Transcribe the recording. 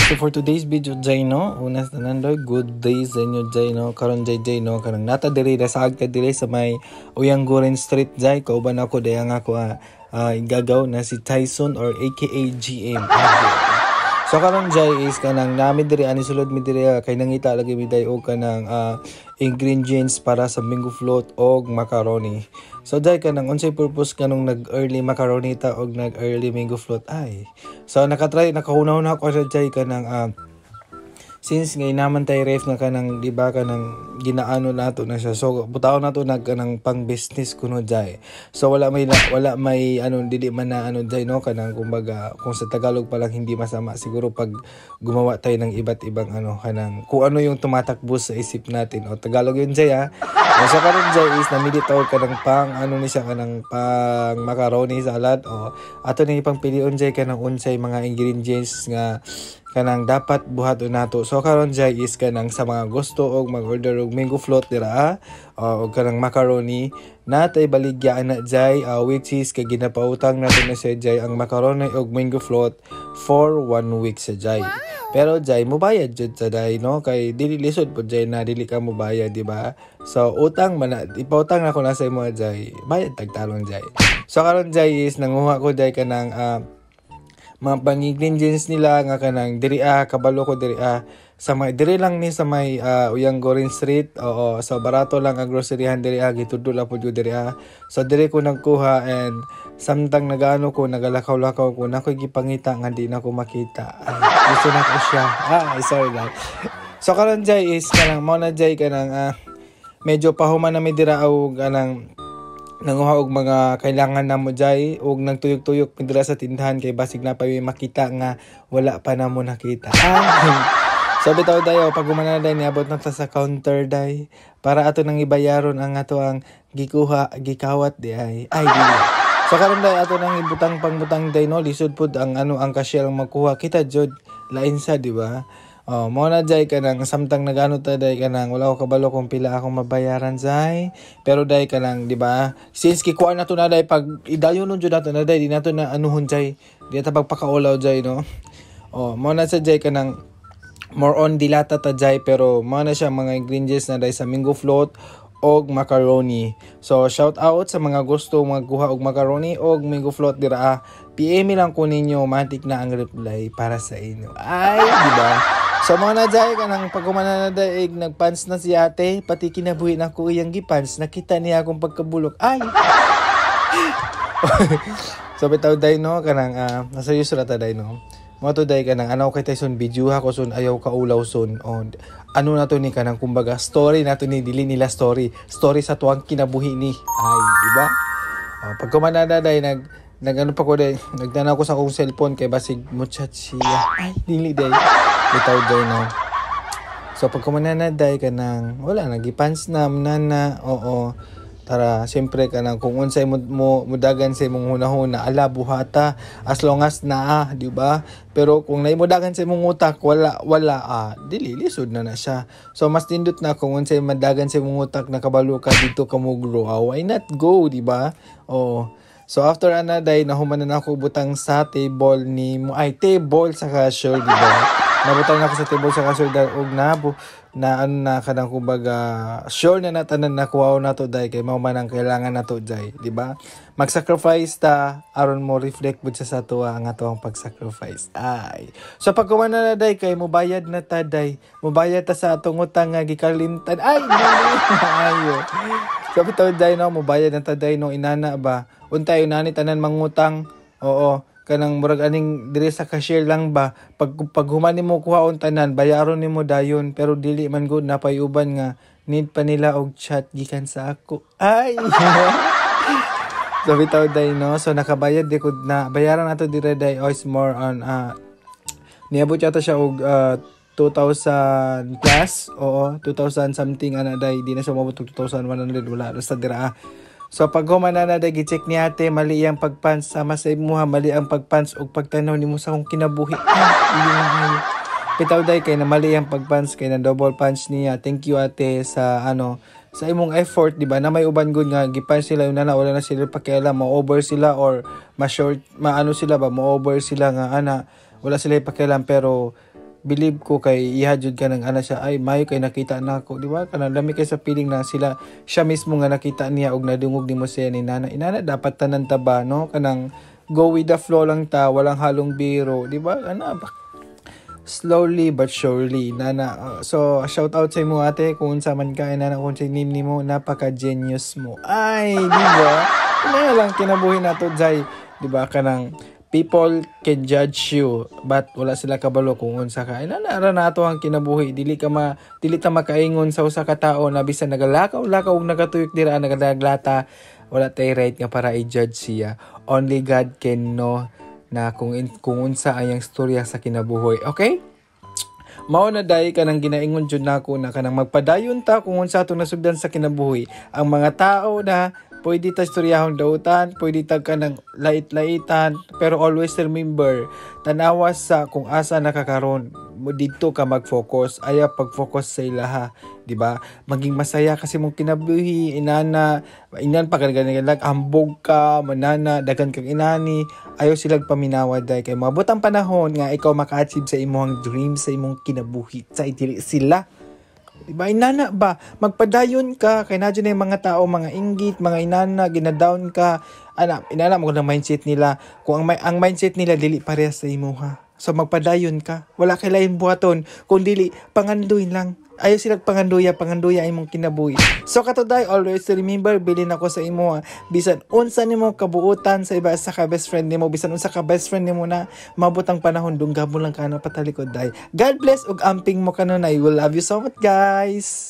So for today's video Jay no, unas na nandoy, good days sa inyo Jay no. Karon Jay no, kanang nata diri sa agka diri sa may Uyangguren Street Jay, kauban ako dayang ako igagaw na si Tyson or aka GM. So karon Jay is kanang nami diri ani sulod mi diri kay nangita lagi mi day og kanang ingredients para sa mango float og macaroni. So Jay kanang unsay purpose kanong nag-early macaroni ta og nag-early mango float ay. So nakahuna-huna ko sa Jay kanang since ngay naman tay ref nga kanang di ba kanang ginaano nato na siya, so butaw nato nag kanang pang business kuno Jay. So wala may ano dili man na ano Jay no, kanang kumbaga kung sa Tagalog pa lang hindi masama siguro pag gumawa tayo ng iba't ibang ano kanang kung ano yung tumatakbo sa isip natin o Tagalog yun Jay ha. So karon Jay is namili taw kanang pang ano ni siya kanang pang macaroni salad o ato ni pang pilion Jay kanang unsay mga ingredients nga kanang dapat buhaton nato. So karon Jay is kanang sa mga gusto og mag-order og mango float dira og kanang macaroni natay baligyaan na Jay which is kay ginapautang nato na sa Jay ang macaroni og mango float for 1 week sa Jay. Pero Jay mobayad jud sa Jay no, kay dili lisod po Jay na dili ka mobayad di ba? So utang man ipautang na ko na sa imo Jay, bayad tagtarong Jay. So karon Jay is nanguha ko Jay kanang mga pang-ingredients nila nga kanang diri kabalo ko diri sa may diri lang ni sa may Uyangguren Street. Oo, so barato lang ang groceryhan diri gitudlo lang pud diri so diri ko nagkuha and samtang nagano ko nagalakaw-lakaw ko nakoy gipangita nga di na ko makita. Gusto na ko siya. Sorry lang. So karon Jay is kanang mao na Jay kanang medyo pahuman na mi dira og kanang nanguha og mga kailangan namo Jay og nagtuyok-tuyok pindira sa tindahan kay basig na pa may makita nga wala pa namo nakita. So bitaw dayo pag humana day niabot na ta sa counter day para ato nang ibayaron ang ato ang gikawat di ay dili. So karon day ato nang ibutang pangbutang day no, lisod pud ang ang cashier ang magkuha kita jud lain sa di ba? Mo na Jay kanang samtang nagano ta day kanang wala ko kabalo kung pila akong mabayaran Jay. Pero day kanang di ba since kikuha na to na day pag idayon nun jud nato na day di nato na anuhon Jay. Di ta pagpakaulaw Jay no. Mo na sa Jay kanang more on dilata ta Jay pero mo na siya mga ingredients na day sa mango float og macaroni. So shout out sa mga gusto magkuha og macaroni og mango float dira. PM lang ko ninyo, matik na ang reply para sa inyo. Ay, di ba? So mga na Jay kanang pagkumana na daig nagpants na si ate pati kinabuhi na ko iyang gipants nakita niya akong pagkabulok ay. So bitaw day no kanang nasa yusra ta day no. Mo to day kanang anaw kay Tyson video ha ko son ayaw ka ulaw son on. Ano na to ni kanang kumbaga story na to ni dili nila story sa tuwang kinabuhi ni. Ay, di ba? Pagkumana na day nagano pa ko day nagtanaw ko sa akong cellphone kay basig mo chat siya. Ay, dili day. Bitaw day no. So pag kumanana day kanang wala nagipans na manana. Oo. Tara, siyempre kanang kung unsay mo mudagan sa imong hunahuna ala buhata as long as na di ba? Pero kung naimudagan sa imong utak wala dili lisod na siya. So mas tindot na kung unsay madagan sa imong utak nakabalo ka dito ka mo grow. Why not go, di ba? So after day nahuman na ako butang sa table ni mo table sa cashier di ba? Nabutang na ako sa table sa cashier og na kanang kumbaga sure na natanan na kuha na to day kay mao man ang kailangan nato Jay, di ba? Mag-sacrifice ta aron mo reflect bud sa tuwa ang atong pag-sacrifice. Ay. So pag kumana na day kay mobayad na ta day. Mobayad ta sa atong utang nga gikalimtan. Ay, ayo. So bitaw day no, mobayad na ta day no inana ba? Untay nani tanan mangutang. Oo. Kanang murag aning dire sa cashier lang ba pag human nimo kuhaon tanan bayaron nimo dayon pero dili man gud napayuban nga need pa nila og chat gikan sa ako. Ay. So bitaw day no, so nakabayad di ko na bayaran nato dire day is more on niabot yata siya og 2,000 plus. Oo, 2,000 something ana day di na siya mabot 2,100 wala sa dira. So pag humana na day gi-check ni ate mali ang pagpants sama sa imuha mali ang pagpants ug pagtanaw nimo sa akong kinabuhi. Bitaw day kay na mali ang pagpants kay na double punch niya. Thank you ate sa sa imong effort di ba na may uban gud nga gipans sila una na wala na sila pakialam ma-over sila or ma-short sila ba ma-over sila nga wala sila pakialam pero believe ko kay ihajud ka ng ana siya ay mayo kay nakita nako, di ba? Kanang lami kay sa feeling na siya mismo nga nakita niya og nadungog nimo siya ni nana. Inana dapat tanan ta ba no? Kanang go with the flow lang ta, walang halong biro, di ba? Slowly but surely, nana. So, shout out sa imo ate, kung unsa man ka, nana, kung sa name nimo, napaka-genius mo. Ay, di ba? Ano lang kinabuhi nato, Jai. Di ba? Kanang, people can judge you, but wala sila kabalo kung unsa ka. Nana nato ang kinabuhi. Dili ta makaingon sa usa ka tawo na bisan nagalakaw-lakaw og nagatuyok dira, nagadaglata, wala tay right nga para i-judge siya. Only God can know na kung unsa ayang storya sa kinabuhi. Okay? Mao na dahi kanang ginaingon jud nako na kanang magpadayon ta kung unsa atong nasugdan sa kinabuhi. Ang mga tao na pwede ta istoryahon dautan, pwede ta kanang lait-laitan, pero always remember, tanawa sa kung asa nakakaron, dito ka mag-focus, aya pag-focus sa ilaha, di ba? Maging masaya kasi mong kinabuhi, inan pa ganag ambog ka, manana, dagan kang inani, ayaw silang paminawad dahil kay mabot ang panahon nga ikaw maka-achieve sa imong dreams, sa imong kinabuhi, sa idili sila. Diba, inana ba? Magpadayon ka, kay na dyan yung mga tao, mga inggit, mga inana, ginadown ka. Inana mo na mindset nila. Kung ang mindset nila, dili parehas sa imo ha. So, magpadayon ka. Wala kay lain buhaton. Kung dili, pangandoy lang. Ayaw sila panganduya imong kinabuhi. So, katoday, always remember, bilin ako sa imo ha. Bisan, unsa nimo kabuutan sa iba sa ka-best friend nimo. Bisan, unsa ka-best friend nimo na mabutang panahon, dunggabo lang ka na patalikod day. God bless ug amping mo kanunay. We love you so much, guys!